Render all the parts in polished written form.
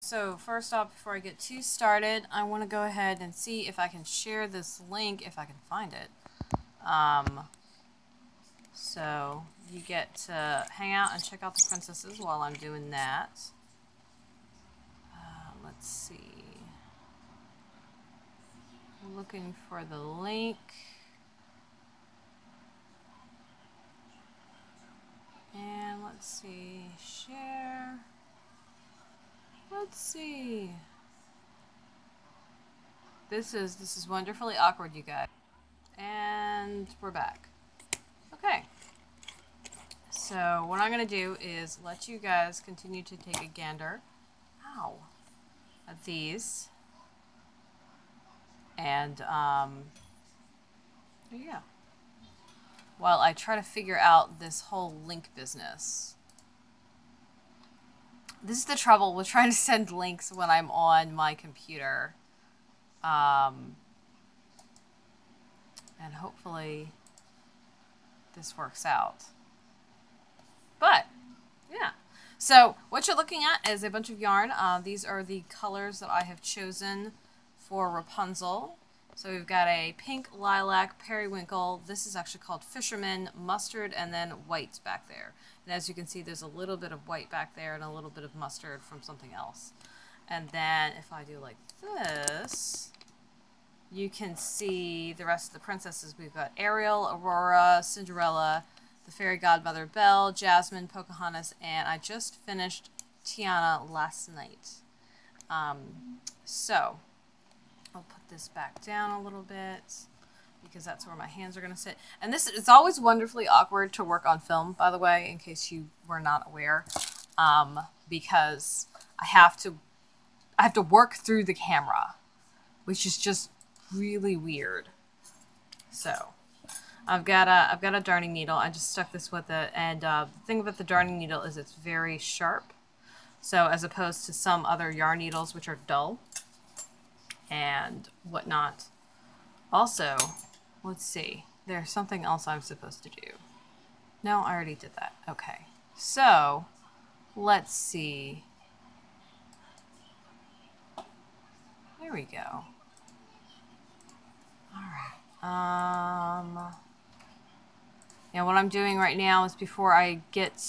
so first off, before I get too started, I want to go ahead and see if I can share this link, if I can find it. So you get to hang out and check out the princesses while I'm doing that. Let's see. I'm looking for the link. And let's see, share. Let's see. This is wonderfully awkward, you guys. And we're back. Okay. So what I'm going to do is let you guys continue to take a gander. Ow. At these. And, there you go. While I try to figure out this whole link business. This is the trouble with trying to send links when I'm on my computer. And hopefully this works out. But, yeah. So, what you're looking at is a bunch of yarn. These are the colors that I have chosen for Rapunzel. So we've got a pink, lilac, periwinkle. This is actually called fisherman, mustard, and then white back there. And as you can see, there's a little bit of white back there and a little bit of mustard from something else. And then if I do like this, you can see the rest of the princesses. We've got Ariel, Aurora, Cinderella, the fairy godmother Belle, Jasmine, Pocahontas, and I just finished Tiana last night. So I'll put this back down a little bit because that's where my hands are going to sit. And this, it's always wonderfully awkward to work on film, by the way, in case you were not aware, because I have to work through the camera, which is just really weird. So I've got a darning needle. I just stuck this with it, and the thing about the darning needle is it's very sharp. So as opposed to some other yarn needles, which are dull and whatnot. Also, let's see. There's something else I'm supposed to do. No, I already did that. Okay. So, let's see. There we go. Alright. Yeah, what I'm doing right now is before I get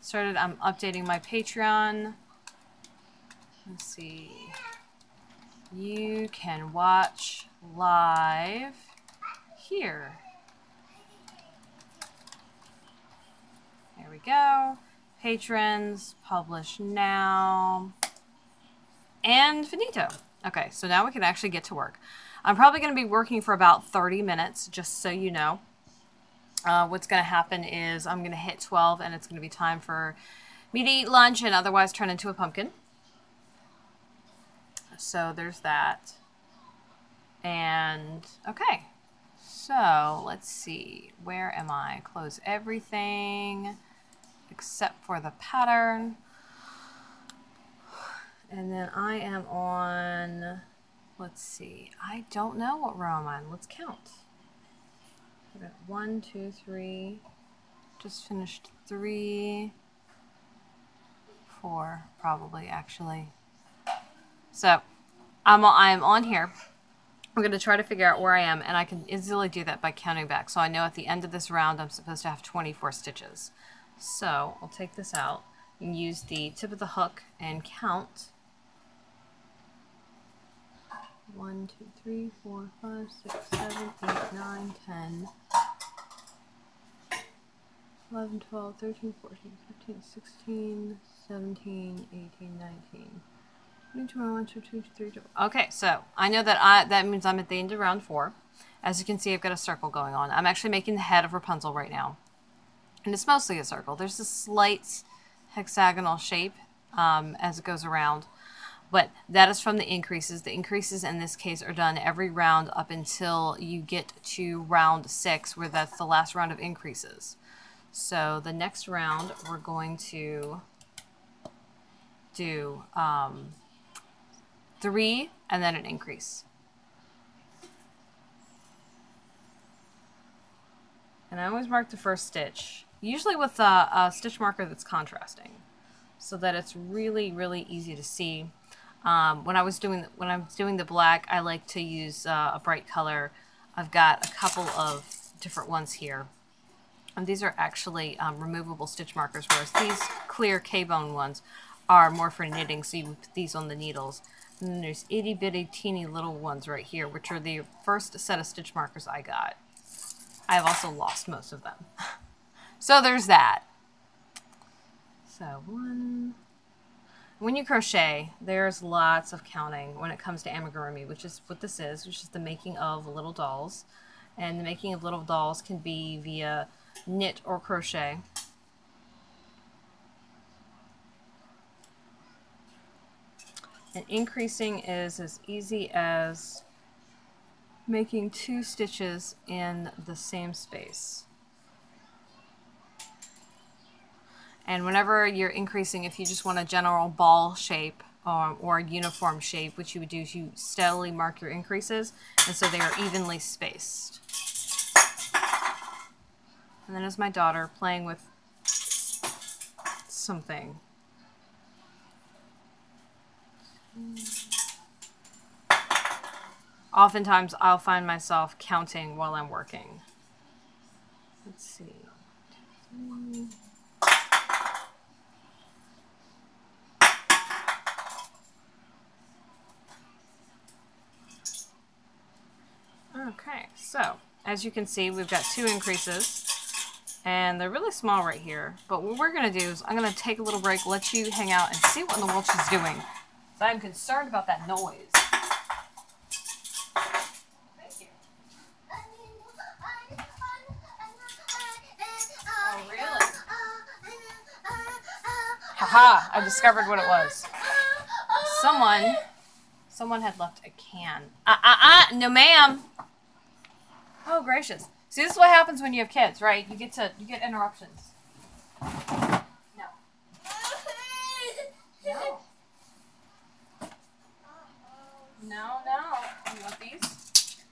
started, I'm updating my Patreon. Let's see. You can watch live here. There we go. Patrons, publish now. And finito. Okay, so now we can actually get to work. I'm probably going to be working for about 30 minutes, just so you know. What's going to happen is I'm going to hit 12 and it's going to be time for me to eat lunch and otherwise turn into a pumpkin. So there's that. And okay, so let's see, where am I? Close everything except for the pattern. And then I am on, let's see, I don't know what row I'm on. Let's count. I got 1, 2, 3, just finished 3, 4, probably actually. So I'm on here. I'm going to try to figure out where I am, and I can easily do that by counting back. So I know at the end of this round I'm supposed to have 24 stitches. So I'll take this out and use the tip of the hook and count. 1, 2, 3, 4, 5, 6, 7, 8, 9, 10, 11, 12, 13, 14, 15, 16, 17, 18, 19. 1, 2, 3, 2. Okay, so I know that that means I'm at the end of round 4. As you can see, I've got a circle going on. I'm actually making the head of Rapunzel right now. And it's mostly a circle. There's a slight hexagonal shape as it goes around. But that is from the increases. The increases in this case are done every round up until you get to round 6, where that's the last round of increases. So the next round, we're going to do 3 and then an increase. And I always mark the first stitch, usually with a stitch marker that's contrasting. so that it's really, really easy to see. When I'm doing the black, I like to use a bright color. I've got a couple of different ones here. And these are actually removable stitch markers, whereas these clear K-bone ones are more for knitting, so you would put these on the needles. And then there's itty bitty teeny little ones right here, which are the first set of stitch markers I got. I've also lost most of them. So there's that. So one. When you crochet, there's lots of counting when it comes to amigurumi, which is what this is, which is the making of little dolls. And the making of little dolls can be via knit or crochet. And increasing is as easy as making 2 stitches in the same space. And whenever you're increasing, if you just want a general ball shape or a uniform shape, what you would do is you steadily mark your increases, and so they are evenly spaced. And then there's my daughter playing with something. Oftentimes I'll find myself counting while I'm working. Let's see. 2, 3. Okay, so as you can see, we've got 2 increases, and they're really small right here. But what we're going to do is I'm going to take a little break, let you hang out, and see what in the world she's doing. So I'm concerned about that noise. Thank you. Oh, really? Haha, I discovered what it was. Someone had left a can. No ma'am. Oh, gracious. See, this is what happens when you have kids, right? You get interruptions. No. No. No. You want these?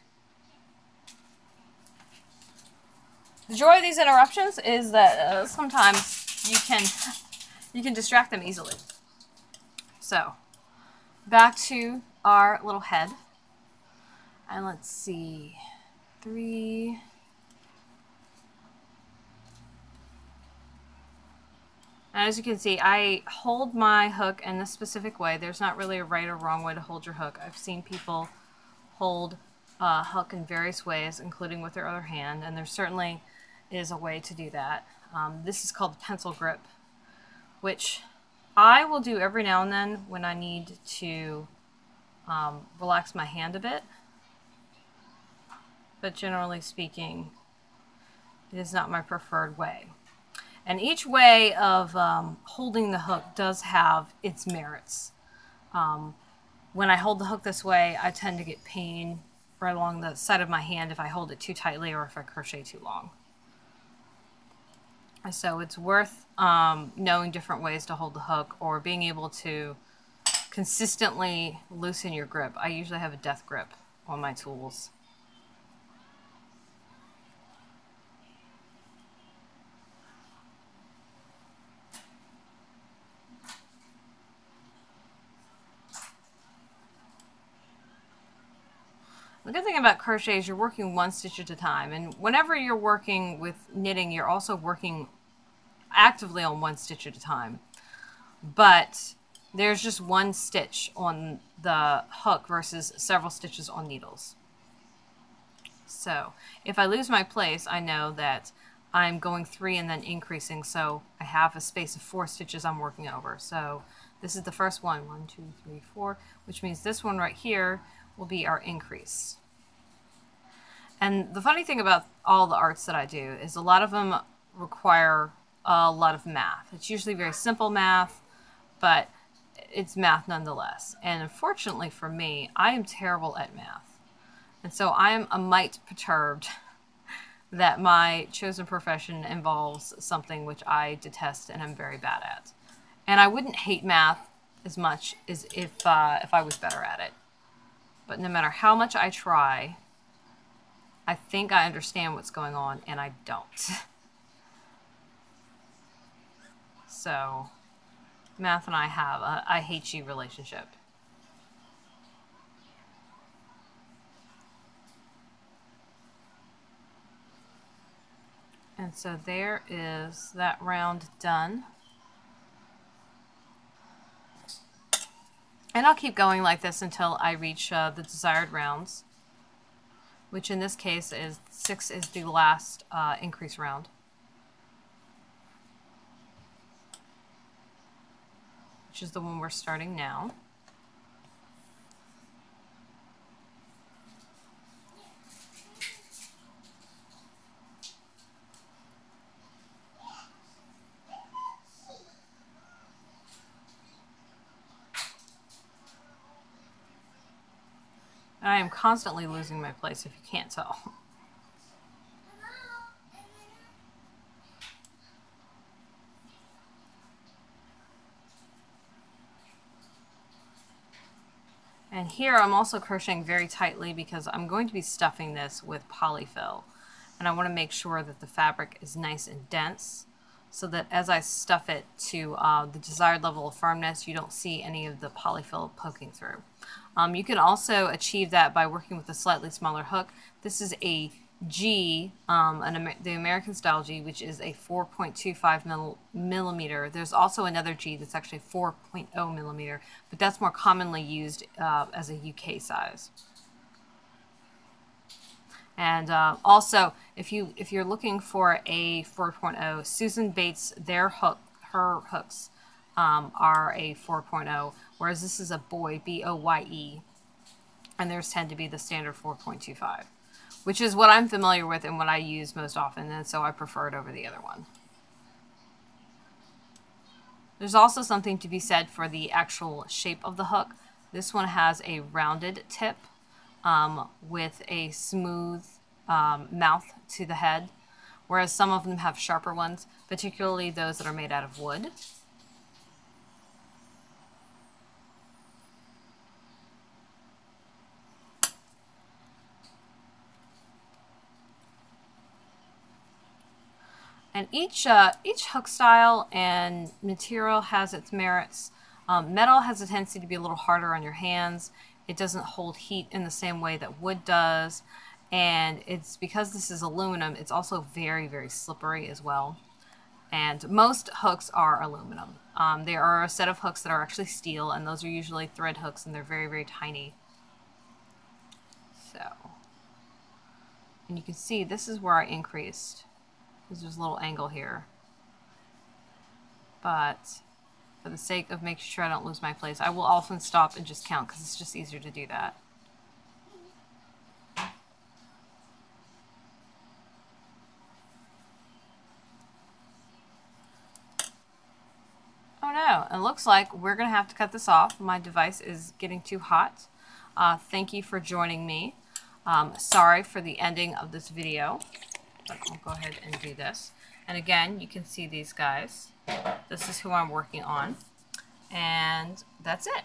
The joy of these interruptions is that sometimes you can distract them easily. So, back to our little head. And let's see. 3. And as you can see, I hold my hook in this specific way. There's not really a right or wrong way to hold your hook. I've seen people hold a hook in various ways, including with their other hand, and there certainly is a way to do that. This is called the pencil grip, which I will do every now and then when I need to relax my hand a bit. But generally speaking, it is not my preferred way. And each way of holding the hook does have its merits. When I hold the hook this way, I tend to get pain right along the side of my hand if I hold it too tightly or if I crochet too long. So it's worth knowing different ways to hold the hook or being able to consistently loosen your grip. I usually have a death grip on my tools. The good thing about crochet is you're working 1 stitch at a time, and whenever you're working with knitting, you're also working actively on 1 stitch at a time. But there's just 1 stitch on the hook versus several stitches on needles. So if I lose my place, I know that I'm going 3 and then increasing, so I have a space of 4 stitches I'm working over. So this is the first one, 1, 2, 3, 4, which means this one right here will be our increase. And the funny thing about all the arts that I do is a lot of them require a lot of math. It's usually very simple math, but it's math nonetheless. And unfortunately for me, I am terrible at math. And so I am a mite perturbed that my chosen profession involves something which I detest and am very bad at. And I wouldn't hate math as much as if I was better at it. But no matter how much I try, I think I understand what's going on, and I don't. So Math and I have a I hate you relationship. And so there is that round done. And I'll keep going like this until I reach the desired rounds, which in this case is 6 is the last increase round. Which is the one we're starting now. I am constantly losing my place, if you can't tell. And here I'm also crocheting very tightly because I'm going to be stuffing this with polyfill. And I want to make sure that the fabric is nice and dense so that as I stuff it to the desired level of firmness, you don't see any of the polyfill poking through. You can also achieve that by working with a slightly smaller hook. This is a G, the American style G, which is a 4.25 millimeter. There's also another G that's actually 4.0 millimeter, but that's more commonly used as a UK size. And also, if you're looking for a 4.0, Susan Bates, her hooks are a 4.0, whereas this is a Boye, B-O-Y-E, and theirs tend to be the standard 4.25, which is what I'm familiar with and what I use most often, and so I prefer it over the other one. There's also something to be said for the actual shape of the hook. This one has a rounded tip with a smooth mouth to the head, whereas some of them have sharper ones, particularly those that are made out of wood. And each hook style and material has its merits. Metal has a tendency to be a little harder on your hands. It doesn't hold heat in the same way that wood does. And it's because this is aluminum, it's also very, very slippery as well. And most hooks are aluminum. There are a set of hooks that are actually steel, and those are usually thread hooks, and they're very, very tiny. So, and you can see this is where I increased. There's a little angle here. But for the sake of making sure I don't lose my place, I will often stop and just count because it's just easier to do that. Oh no, it looks like we're going to have to cut this off. My device is getting too hot. Thank you for joining me. Sorry for the ending of this video, but I'll go ahead and do this. And again, you can see these guys. This is who I'm working on. And that's it.